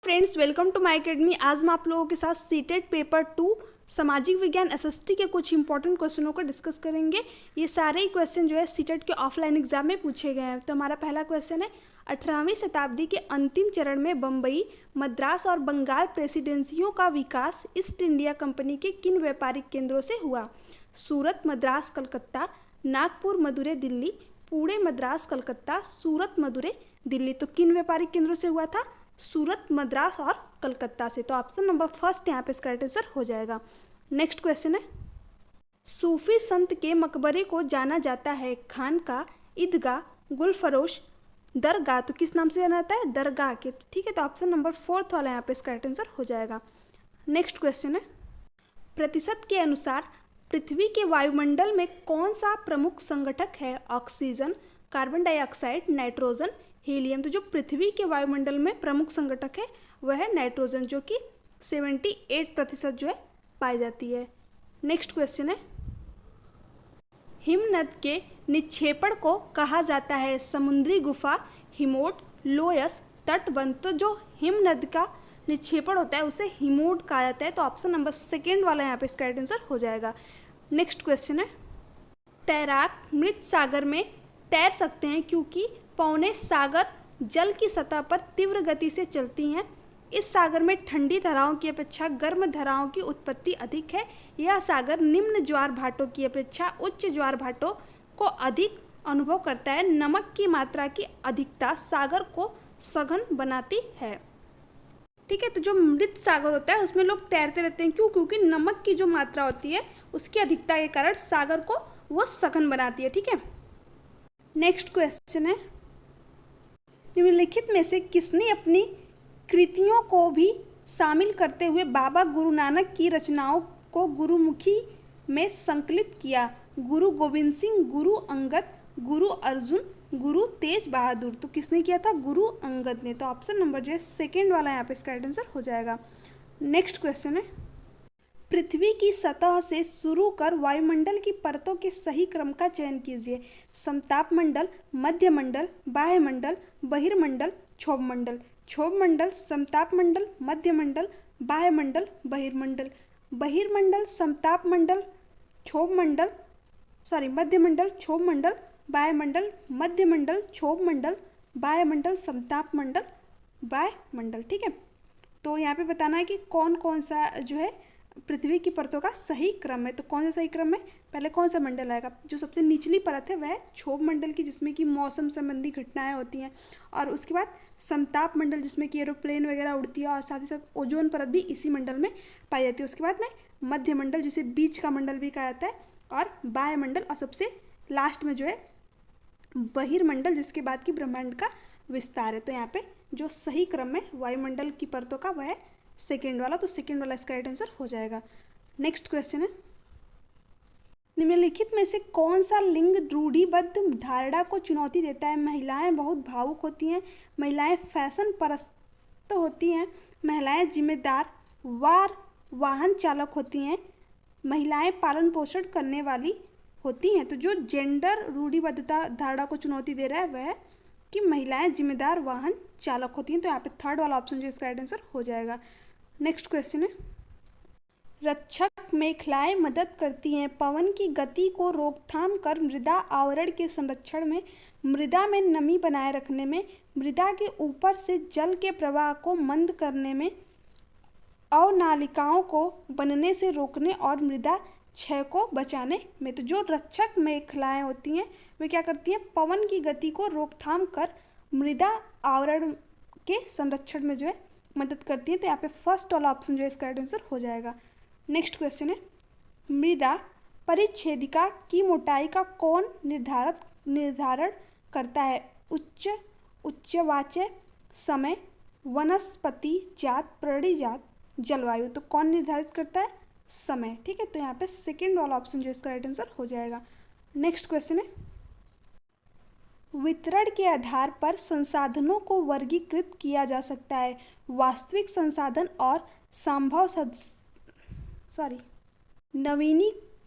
Friends, welcome to my academy. आज मैं आप लोगों के साथ सीटेट पेपर 2 सामाजिक विज्ञान एसएसटी के कुछ इंपॉर्टेंट क्वेश्चनों को डिस्कस करेंगे। ये सारे ही क्वेश्चन जो है सीटेट के ऑफलाइन एग्जाम में पूछे गए हैं। तो हमारा पहला क्वेश्चन है, 18वीं शताब्दी के अंतिम चरण में बम्बई, मद्रास और बंगाल प्रेसिडेंसियों का विकास ईस्ट इंडिया कंपनी के किन व्यापारिक केंद्रों से हुआ? सूरत, मद्रास, कलकत्ता, नागपुर, मदुरै, दिल्ली, पुणे, मद्रास, कलकत्ता, सूरत, मदुरै, दिल्ली। तो किन व्यापारिक केंद्रों से हुआ था? सूरत, मद्रास और कलकत्ता से। तो ऑप्शन नंबर फर्स्ट यहाँ पे इसका राइट आंसर हो जाएगा। नेक्स्ट क्वेश्चन है, सूफी संत के मकबरे को जाना जाता है खानका, ईदगाह, गुलफरोश, दरगाह। तो किस नाम से जाना जाता है? दरगाह के। ठीक है, तो ऑप्शन नंबर फोर्थ वाला यहाँ पे इसका राइट आंसर हो जाएगा। नेक्स्ट क्वेश्चन है, प्रतिशत के अनुसार पृथ्वी के वायुमंडल में कौन सा प्रमुख संगठक है? Oxygen, carbon dioxide, nitrogen, helium. तो जो पृथ्वी के वायुमंडल में प्रमुख संगठक है वह है नाइट्रोजन, जो कि 78% जो है पाई जाती है। नेक्स्ट क्वेश्चन है, हिमनद के निक्षेपण को कहा जाता है समुद्री गुफा, हिमोट, लोयस, तटबंध। तो जो हिमनद का निक्षेपण होता है उसे हिमोट कहा जाता है। तो ऑप्शन नंबर सेकेंड वाला यहाँ पे इसका राइट आंसर हो जाएगा। नेक्स्ट क्वेश्चन है, तैराक मृत सागर में तैर सकते हैं क्योंकि पौने सागर जल की सतह पर तीव्र गति से चलती हैं। इस सागर में ठंडी धाराओं की अपेक्षा गर्म धाराओं की उत्पत्ति अधिक है। यह सागर निम्न ज्वार भाटों की अपेक्षा उच्च ज्वार भाटों को अधिक अनुभव करता है। नमक की मात्रा की अधिकता सागर को सघन बनाती है। ठीक है, तो जो मृत सागर होता है उसमें लोग तैरते रहते हैं। क्यों? क्योंकि नमक की जो मात्रा होती है उसकी अधिकता के कारण सागर को वो सघन बनाती है। ठीक है, नेक्स्ट क्वेश्चन है, निम्नलिखित में से किसने अपनी कृतियों को भी शामिल करते हुए बाबा गुरु नानक की रचनाओं को गुरुमुखी में संकलित किया? गुरु गोविंद सिंह, गुरु अंगद, गुरु अर्जुन, गुरु तेज बहादुर। तो किसने किया था? गुरु अंगद ने। तो ऑप्शन नंबर जो है सेकेंड वाला यहाँ पे इसका राइट आंसर हो जाएगा। नेक्स्ट क्वेश्चन है, पृथ्वी की सतह से शुरू कर वायुमंडल की परतों के सही क्रम का चयन कीजिए। समतापमंडल, मध्यमंडल, बाह्यमंडल, बहिर्मंडल, क्षोभमंडल। क्षोभमंडल, समतापमंडल, मध्यमंडल, बाह्यमंडल, बहिर्मंडल। बहिर्मंडल, समतापमंडल, क्षोभमंडल, मध्यमंडल, क्षोभमंडल, बाह्यमंडल, मध्यमंडल, क्षोभमंडल, बाह्यमंडल, समतापमंडल, वायुमंडल। ठीक है, तो यहाँ पे बताना है कि कौन कौन सा जो है पृथ्वी की परतों का सही क्रम है। तो कौन सा सही क्रम है? पहले कौन सा मंडल आएगा? जो सबसे निचली परत है वह क्षोभ मंडल की, जिसमें कि मौसम संबंधी घटनाएं होती हैं। और उसके बाद समताप मंडल, जिसमें कि एरोप्लेन वगैरह उड़ती है, और साथ ही साथ ओजोन परत भी इसी मंडल में पाई जाती है। उसके बाद में मध्य मंडल, जिसे बीच का मंडल भी कहा जाता है, और वायुमंडल, और सबसे लास्ट में जो है बहिर्मंडल, जिसके बाद की ब्रह्मांड का विस्तार है। तो यहाँ पे जो सही क्रम है वायुमंडल की परतों का वह है सेकेंड वाला। तो सेकेंड वाला इसका राइट आंसर हो जाएगा। नेक्स्ट क्वेश्चन है, निम्नलिखित में से कौन सा लिंग रूढ़िबद्ध धारणा को चुनौती देता है? महिलाएं बहुत भावुक होती हैं, महिलाएं फैशन परस्त होती हैं, महिलाएं जिम्मेदार वाहन चालक होती हैं, महिलाएं पालन पोषण करने वाली होती हैं। तो जो जेंडर रूढ़िबद्धता धारणा को चुनौती दे रहा है वह है कि महिलाएं जिम्मेदार वाहन चालक होती हैं। तो यहाँ पे थर्ड वाला ऑप्शन जो इसका राइट आंसर हो जाएगा। नेक्स्ट क्वेश्चन है, रक्षक मेखलाएं मदद करती हैं पवन की गति को रोकथाम कर मृदा आवरण के संरक्षण में, मृदा में नमी बनाए रखने में, मृदा के ऊपर से जल के प्रवाह को मंद करने में, अवनालिकाओं को बनने से रोकने और मृदा क्षय को बचाने में। तो जो रक्षक मेखलाएं होती हैं वे क्या करती हैं? पवन की गति को रोकथाम कर मृदा आवरण के संरक्षण में जो है मदद करती है। तो यहाँ पे फर्स्ट वाला ऑप्शन जो है इसका राइट आंसर हो जाएगा। नेक्स्ट क्वेश्चन है, मृदा परिच्छेदिका की मोटाई का कौन निर्धारण करता है? उच्चवाच्य, समय, वनस्पति जात, प्राणी जात, जलवायु। तो कौन निर्धारित करता है? समय। ठीक है, तो यहाँ पे सेकेंड वाला ऑप्शन जो इसका राइट आंसर हो जाएगा। नेक्स्ट क्वेश्चन है, वितरण के आधार पर संसाधनों को वर्गीकृत किया जा सकता है। वास्तविक संसाधन और संभव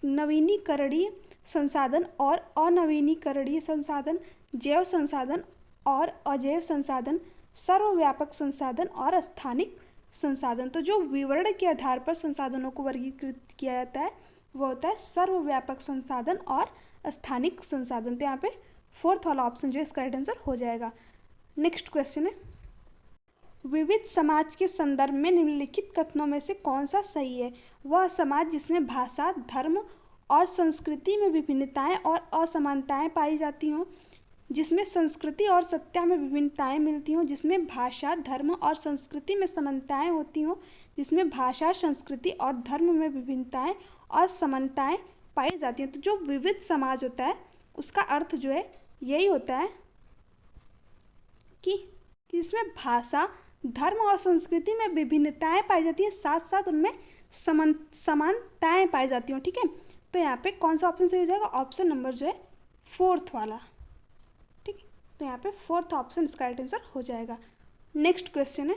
नवीनीकरणीय संसाधन और अनवीनीकरणीय संसाधन, जैव संसाधन और अजैव संसाधन, सर्वव्यापक संसाधन और स्थानिक संसाधन। तो जो विवरण के आधार पर संसाधनों को वर्गीकृत किया जाता है वो होता है सर्वव्यापक संसाधन और स्थानिक संसाधन। तो यहाँ पे फोर्थ वाला ऑप्शन जो है इसका राइट आंसर हो जाएगा। नेक्स्ट क्वेश्चन है, विविध समाज के संदर्भ में निम्नलिखित कथनों में से कौन सा सही है? वह समाज जिसमें भाषा, धर्म और संस्कृति में विभिन्नताएं और असमानताएं पाई जाती हों, जिसमें संस्कृति और सत्ता में विभिन्नताएं मिलती हों, जिसमें भाषा, धर्म और संस्कृति में समानताएं होती हों, जिसमें भाषा, संस्कृति और धर्म में विभिन्नताएं और समानताएं पाई जाती हैं। तो जो विविध समाज होता है उसका अर्थ जो है यही होता है कि जिसमें भाषा, धर्म और संस्कृति में विभिन्नताएं पाई जाती हैं, साथ साथ उनमें समानताएं पाई जाती हैं। ठीक है, तो यहाँ पे कौन सा ऑप्शन सही हो जाएगा? ऑप्शन नंबर जो है फोर्थ वाला। ठीक है, तो यहाँ पे फोर्थ ऑप्शन इसका राइट आंसर हो जाएगा। नेक्स्ट क्वेश्चन है,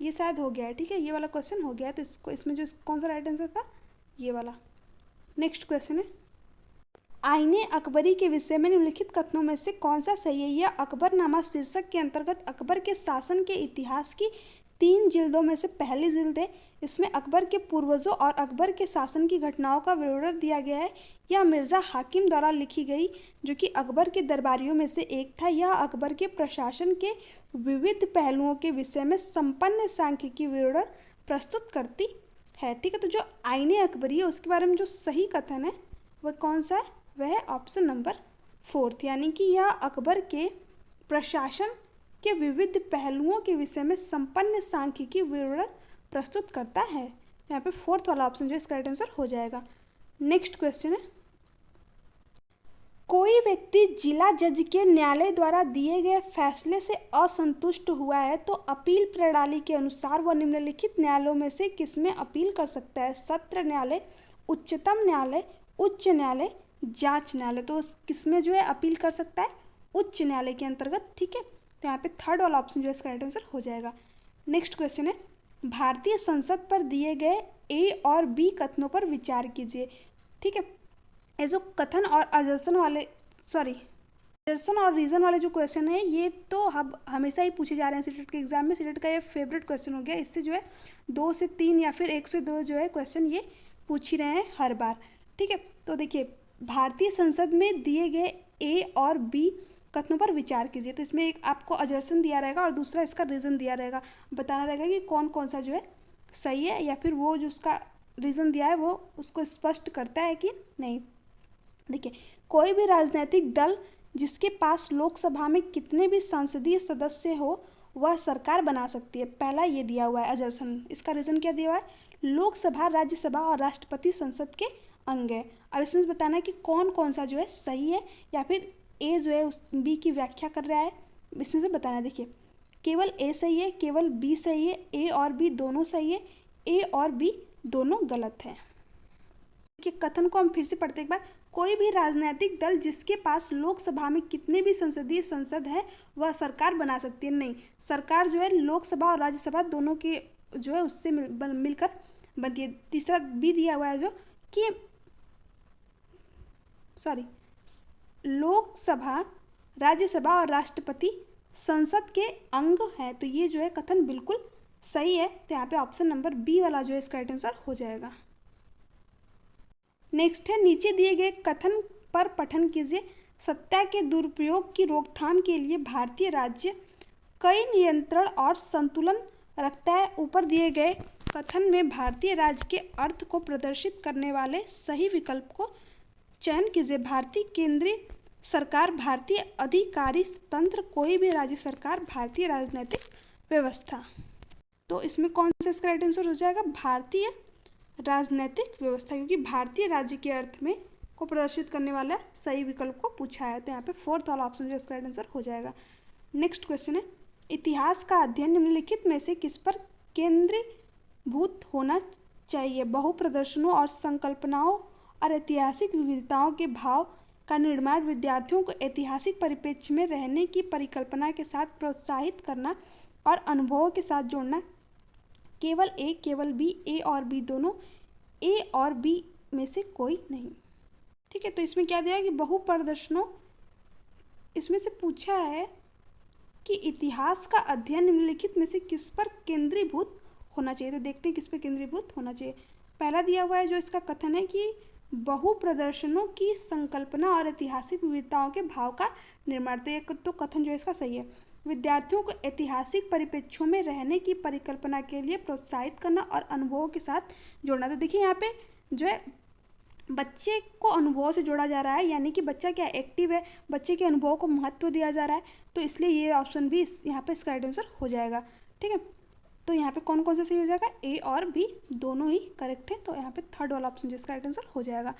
ये शायद हो गया है। ठीक है, ये वाला क्वेश्चन हो गया है, तो इसको इसमें जो कौन सा राइट आंसर था? ये वाला। नेक्स्ट क्वेश्चन है, आईने अकबरी के विषय में निम्नलिखित कथनों में से कौन सा सही है? यह अकबरनामा शीर्षक के अंतर्गत अकबर के शासन के इतिहास की 3 जिल्दों में से पहली जिल्द है। इसमें अकबर के पूर्वजों और अकबर के शासन की घटनाओं का विवरण दिया गया है। यह मिर्ज़ा हाकिम द्वारा लिखी गई, जो कि अकबर के दरबारियों में से एक था। यह अकबर के प्रशासन के विविध पहलुओं के विषय में संपन्न सांख्यिकी विवरण प्रस्तुत करती है। ठीक है, तो जो आईने अकबरी है उसके बारे में जो सही कथन है वह कौन सा है? वह है ऑप्शन नंबर फोर्थ, यानी कि यह अकबर के प्रशासन के विविध पहलुओं के विषय में संपन्न सांख्यिकी विवरण प्रस्तुत करता है। यहाँ पे फोर्थ वाला ऑप्शन जो इसका राइट आंसर हो जाएगा। नेक्स्ट क्वेश्चन है, कोई व्यक्ति जिला जज के न्यायालय द्वारा दिए गए फैसले से असंतुष्ट हुआ है तो अपील प्रणाली के अनुसार वह निम्नलिखित न्यायालयों में से किसमें अपील कर सकता है? सत्र न्यायालय, उच्चतम न्यायालय, उच्च न्यायालय, जांच न्यायालय। तो किसमें जो है अपील कर सकता है? उच्च न्यायालय के अंतर्गत। ठीक है, तो यहाँ पे थर्ड वाला ऑप्शन जो है इसका राइट आंसर हो जाएगा। नेक्स्ट क्वेश्चन है, भारतीय संसद पर दिए गए ए और बी कथनों पर विचार कीजिए। ठीक है, ये जो कथन और अजर्सन और रीजन वाले जो क्वेश्चन है ये तो अब हमेशा ही पूछे जा रहे हैं सीटेट के एग्जाम में। सीटेट का ये फेवरेट क्वेश्चन हो गया। इससे जो है 2 से 3 या फिर 1 से 2 जो है क्वेश्चन ये पूछ ही रहे हैं हर बार। ठीक है, तो देखिए, भारतीय संसद में दिए गए ए और बी कथनों पर विचार कीजिए। तो इसमें एक आपको अजर्सन दिया रहेगा और दूसरा इसका रीज़न दिया रहेगा। बताना रहेगा कि कौन कौन सा जो है सही है, या फिर वो जो उसका रीज़न दिया है वो उसको स्पष्ट करता है कि नहीं। देखिए, कोई भी राजनीतिक दल जिसके पास लोकसभा में कितने भी संसदीय सदस्य हो वह सरकार बना सकती है। पहला ये दिया हुआ है अजर्सन। इसका रीज़न क्या दिया हुआ है? लोकसभा, राज्यसभा और राष्ट्रपति संसद के अंग है। अब इसमें बताना है कि कौन कौन सा जो है सही है, या फिर ए जो है उस बी की व्याख्या कर रहा है, इसमें से बताना है। देखिए, केवल ए सही है, केवल बी सही है, ए और बी दोनों सही है, ए और बी दोनों गलत है। देखिए, कथन को हम फिर से पढ़ते एक बार। कोई भी राजनीतिक दल जिसके पास लोकसभा में कितने भी संसदीय संसद है वह सरकार बना सकती है। नहीं, सरकार जो है लोकसभा और राज्यसभा दोनों के जो है उससे मिलकर बनती है। तीसरा बी दिया हुआ है जो कि लोकसभा, राज्यसभा और राष्ट्रपति संसद के अंग है। तो ये जो है कथन बिल्कुल सही है। तो यहाँ पे ऑप्शन नंबर बी वाला जो है इसका राइट आंसर हो जाएगा। नेक्स्ट है, नीचे दिए गए कथन पर पठन कीजिए। सत्ता के दुरुपयोग की रोकथाम के लिए भारतीय राज्य कई नियंत्रण और संतुलन रखता है। ऊपर दिए गए कथन में भारतीय राज्य के अर्थ को प्रदर्शित करने वाले सही विकल्प को चयन कीजिए। भारतीय केंद्रीय सरकार, भारतीय अधिकारी तंत्र, कोई भी राज्य सरकार, भारतीय राजनीतिक व्यवस्था। तो इसमें कौन सा इसका राइट आंसर हो जाएगा? भारतीय राजनीतिक व्यवस्था, क्योंकि भारतीय राज्य के अर्थ में को प्रदर्शित करने वाला सही विकल्प को पूछा है। तो यहाँ पे फोर्थ वाला ऑप्शन जो इसका राइट आंसर हो जाएगा। नेक्स्ट क्वेश्चन है, इतिहास का अध्ययन निम्नलिखित में से किस पर केंद्रीभूत होना चाहिए? बहु प्रदर्शनों और संकल्पनाओं और ऐतिहासिक विविधताओं के भाव का निर्माण, विद्यार्थियों को ऐतिहासिक परिप्रेक्ष्य में रहने की परिकल्पना के साथ प्रोत्साहित करना और अनुभवों के साथ जोड़ना। केवल ए, केवल बी, ए और बी दोनों, ए और बी में से कोई नहीं। ठीक है, तो इसमें क्या दिया है कि बहु प्रदर्शनों, इसमें से पूछा है कि इतिहास का अध्ययन निम्नलिखित में से किस पर केंद्रीभूत होना चाहिए। तो देखते हैं किस पर केंद्रीभूत होना चाहिए। पहला दिया हुआ है जो इसका कथन है कि बहु प्रदर्शनों की संकल्पना और ऐतिहासिक विविधताओं के भाव का निर्माण। तो ये तो कथन जो है इसका सही है। विद्यार्थियों को ऐतिहासिक परिप्रेक्ष्यों में रहने की परिकल्पना के लिए प्रोत्साहित करना और अनुभवों के साथ जोड़ना। तो देखिए यहाँ पे जो है बच्चे को अनुभव से जोड़ा जा रहा है, यानी कि बच्चा क्या एक्टिव है, बच्चे के अनुभव को महत्व दिया जा रहा है, तो इसलिए ये ऑप्शन भी यहाँ पे इसका राइट आंसर हो जाएगा। ठीक है, तो यहाँ पे कौन कौन सा सही हो जाएगा, ए और बी दोनों ही करेक्ट है, तो यहाँ पे थर्ड वाला ऑप्शन जिसका राइट आंसर हो जाएगा।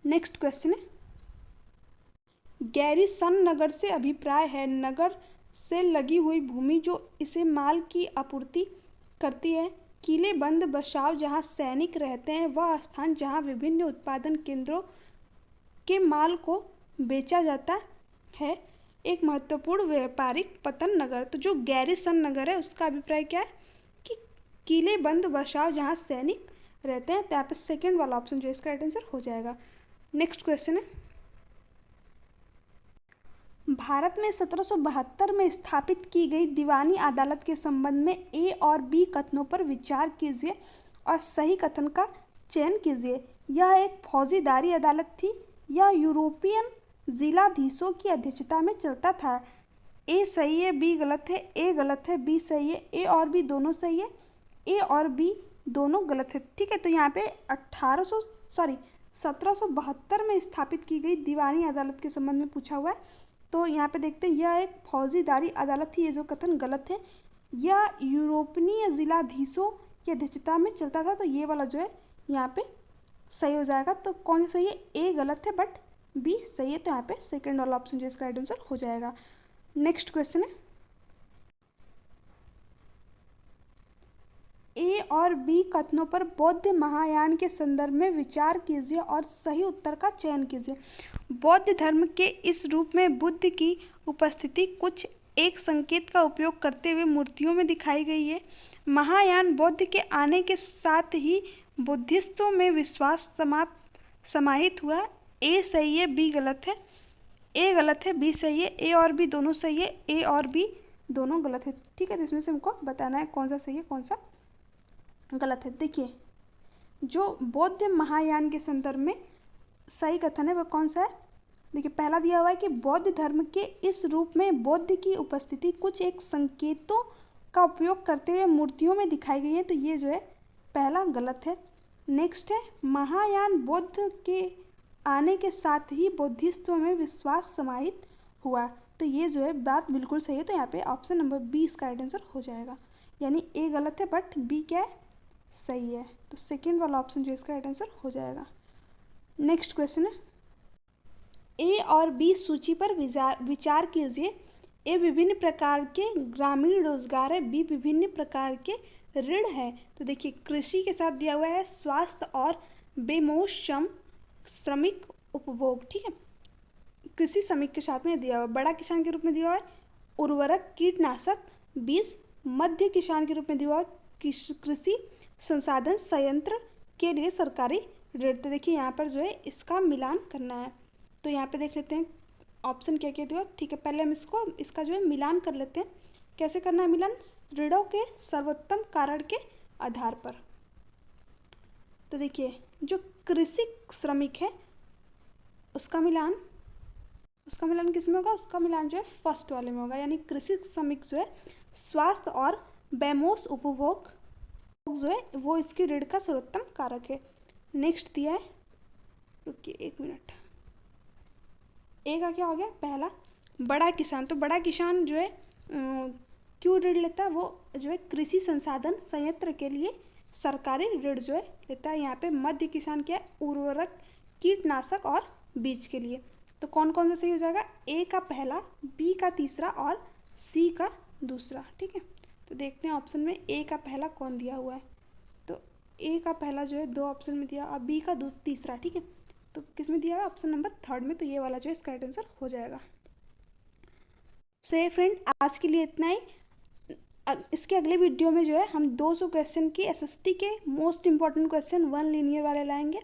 नेक्स्ट क्वेश्चन है, गैरीसन नगर से अभिप्राय है नगर से लगी हुई भूमि जो इसे माल की आपूर्ति करती है। किले बंद बसाव जहाँ सैनिक रहते हैं, वह स्थान जहाँ विभिन्न उत्पादन केंद्रों के माल को बेचा जाता है, एक महत्वपूर्ण व्यापारिक पतन नगर। तो जो गैरीसन नगर है उसका अभिप्राय क्या है कि किले बंद बसाव जहाँ सैनिक रहते हैं। तो यहाँ पे सेकेंड वाला ऑप्शन जो इसका राइट आंसर हो जाएगा। नेक्स्ट क्वेश्चन है, भारत में 1772 में स्थापित की गई दीवानी अदालत के संबंध में ए और बी कथनों पर विचार कीजिए और सही कथन का चयन कीजिए। यह एक फौजीदारी अदालत थी। यह यूरोपियन जिलाधीशों की अध्यक्षता में चलता था। ए सही है, बी गलत है, ए गलत है, बी सही है, ए और बी दोनों सही है, ए और बी दोनों गलत है। ठीक है, तो यहाँ पे 1772 में स्थापित की गई दीवानी अदालत के संबंध में पूछा हुआ है। तो यहाँ पे देखते हैं यह एक फौजीदारी अदालत थी, ये जो कथन गलत है। यह यूरोपीय जिलाधीशों की अध्यक्षता में चलता था, तो ये वाला जो है यहाँ पे सही हो जाएगा। तो कौन सा सही है, ए गलत है बट बी सही है, तो यहाँ पे सेकंड वाला ऑप्शन जो इसका राइट आंसर हो जाएगा। नेक्स्ट क्वेश्चन है, ए और बी कथनों पर बौद्ध महायान के संदर्भ में विचार कीजिए और सही उत्तर का चयन कीजिए। बौद्ध धर्म के इस रूप में बुद्ध की उपस्थिति कुछ एक संकेत का उपयोग करते हुए मूर्तियों में दिखाई गई है। महायान बौद्ध के आने के साथ ही बुद्धिस्टों में विश्वास समाहित हुआ। ए सही है, बी गलत है, ए गलत है, बी सही है, ए और बी दोनों सही है, ए और बी दोनों गलत है। ठीक है, तो इसमें से हमको बताना है कौन सा सही है कौन सा गलत है। देखिए, जो बौद्ध महायान के संदर्भ में सही कथन है वह कौन सा है। देखिए, पहला दिया हुआ है कि बौद्ध धर्म के इस रूप में बुद्ध की उपस्थिति कुछ एक संकेतों का उपयोग करते हुए मूर्तियों में दिखाई गई है, तो ये जो है पहला गलत है। नेक्स्ट है, महायान बौद्ध के आने के साथ ही बुद्धिस्टों में विश्वास समाहित हुआ, तो ये जो है बात बिल्कुल सही है। तो यहाँ पे ऑप्शन नंबर 20 का राइट आंसर हो जाएगा, यानी ए गलत है बट बी क्या है, सही है। तो सेकेंड वाला ऑप्शन जो इसका राइट आंसर हो जाएगा। नेक्स्ट क्वेश्चन है, ए और बी सूची पर विचार कीजिए। ए विभिन्न प्रकार के ग्रामीण रोजगार है, बी विभिन्न प्रकार के ऋण है। तो देखिए, कृषि के साथ दिया हुआ है स्वास्थ्य और बेमौसम श्रमिक उपभोग। ठीक है, कृषि श्रमिक के साथ में दिया हुआ, बड़ा किसान के रूप में दिया हुआ है उर्वरक कीटनाशक बीज, मध्य किसान के रूप में दिया हुआ है कृषि संसाधन संयंत्र के लिए सरकारी ऋण। तो देखिए यहाँ पर जो है इसका मिलान करना है, तो यहाँ पे देख लेते हैं ऑप्शन क्या क्या दिया। ठीक है, पहले हम इसका जो है मिलान कर लेते हैं। कैसे करना है मिलान, ऋणों के सर्वोत्तम कारण के आधार पर। तो देखिए, जो कृषि श्रमिक है उसका मिलान किस में होगा, उसका मिलान जो है फर्स्ट वाले में होगा, यानी कृषि श्रमिक जो है स्वास्थ्य और बेमौस उपभोग जो है वो इसके ऋण का सर्वोत्तम कारक है। नेक्स्ट दिया है, रुकिए एक मिनट, ए का क्या हो गया, पहला बड़ा किसान। तो बड़ा किसान जो है क्यों ऋण लेता है, वो जो है कृषि संसाधन संयंत्र के लिए सरकारी ऋण जो है लेता है। यहाँ पे मध्य किसान क्या है, उर्वरक कीटनाशक और बीज के लिए। तो कौन कौन सा सही हो जाएगा, ए का पहला, बी का तीसरा और सी का दूसरा। ठीक है, तो देखते हैं ऑप्शन में ए का पहला कौन दिया हुआ है। तो ए का पहला जो है दो ऑप्शन में दिया और बी का तीसरा। ठीक है, तो किस में दिया है, ऑप्शन नंबर थर्ड में, तो ये वाला जो है इसका राइट आंसर हो जाएगा। सो ये फ्रेंड आज के लिए इतना ही। इसके अगले वीडियो में जो है हम 200 क्वेश्चन की एसएसटी के मोस्ट इंपॉर्टेंट क्वेश्चन 1 लीनियर वाले लाएंगे।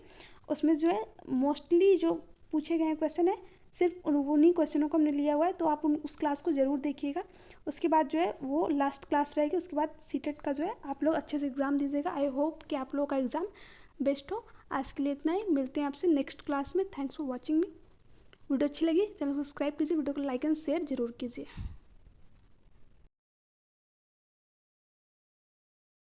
उसमें जो है मोस्टली जो पूछे गए क्वेश्चन है सिर्फ उन्हीं क्वेश्चनों को हमने लिया हुआ है, तो आप उस क्लास को ज़रूर देखिएगा। उसके बाद जो है वो लास्ट क्लास रहेगी, उसके बाद सीटेट का जो है आप लोग अच्छे से एग्ज़ाम दीजिएगा। आई होप कि आप लोगों का एग्ज़ाम बेस्ट हो। आज के लिए इतना ही, मिलते हैं आपसे नेक्स्ट क्लास में। Thanks for watching me. Video अच्छी लगी चैनल को सब्सक्राइब कीजिए, वीडियो को लाइक एंड शेयर जरूर कीजिए।